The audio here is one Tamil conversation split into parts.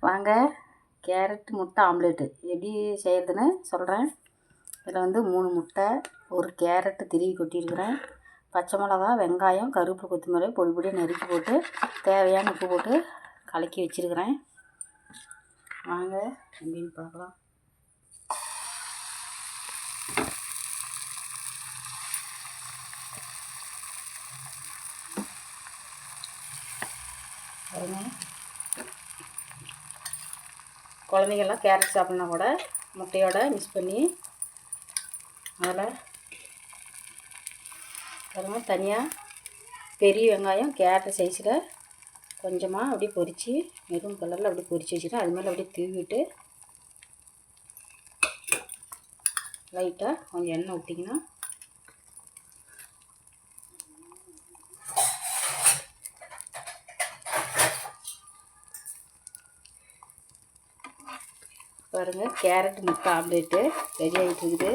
வாங்க கேரட் முட்டை ஆம்லேட்டு எப்படி செய்கிறதுன்னு சொல்கிறேன். இதில் வந்து 3 முட்டை, ஒரு கேரட்டு திருவி கொட்டியிருக்கிறேன், பச்சை மிளகா, வெங்காயம், கருவேப்பிலை, கொத்தமல்லி பொடி பொடியாக நறுக்கி போட்டு தேவையான உப்பு போட்டு கலக்கி வச்சுருக்கிறேன். வாங்க எப்படின்னு பார்க்கலாம். பாருங்க, குழந்தைங்கள்லாம் கேரட் சாப்பிட்னா கூட முட்டையோட மிக்ஸ் பண்ணி அதில் பாருங்க தனியாக பெரிய வெங்காயம் கேரட் சைஸில் கொஞ்சமாக அப்படியே பொரித்து மெரூன் கலரில் அப்படியே பொரித்து வச்சுக்கிறேன். அது மேலே அப்படியே தூவிட்டு லைட்டாக கொஞ்சம் எண்ணெய் விட்டிங்கன்னா பாருங்கள் கேரட் முட்டை ஆம்லேட்டு ரெடி ஆகிட்டு இருக்குது.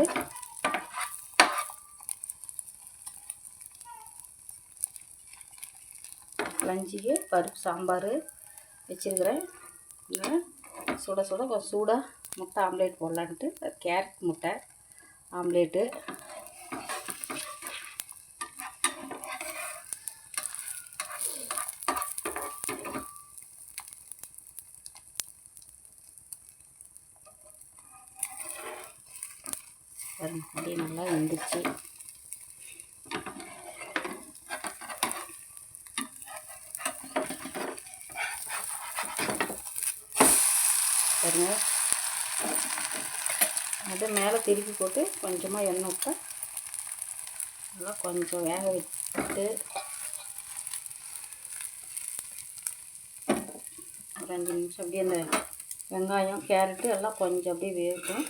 லஞ்சுக்கு பருப்பு சாம்பார் வச்சுருக்கிறேன். சுட சுட கொஞ்சம் சூடாக முட்டை ஆம்லேட் போடலான்ட்டு கேரட் முட்டை ஆம்லேட்டு. அப்படியே நல்லா வெந்துருச்சு. பாருங்க, அது மேலே திருப்பி போட்டு கொஞ்சமாக எண்ணெய் விட்டா நல்லா கொஞ்சம் வேக விட்டு ஒரு 5 நிமிஷம் அப்படியே அந்த வெங்காயம் கேரட்டு எல்லாம் கொஞ்சம் அப்படியே வேகட்டும்.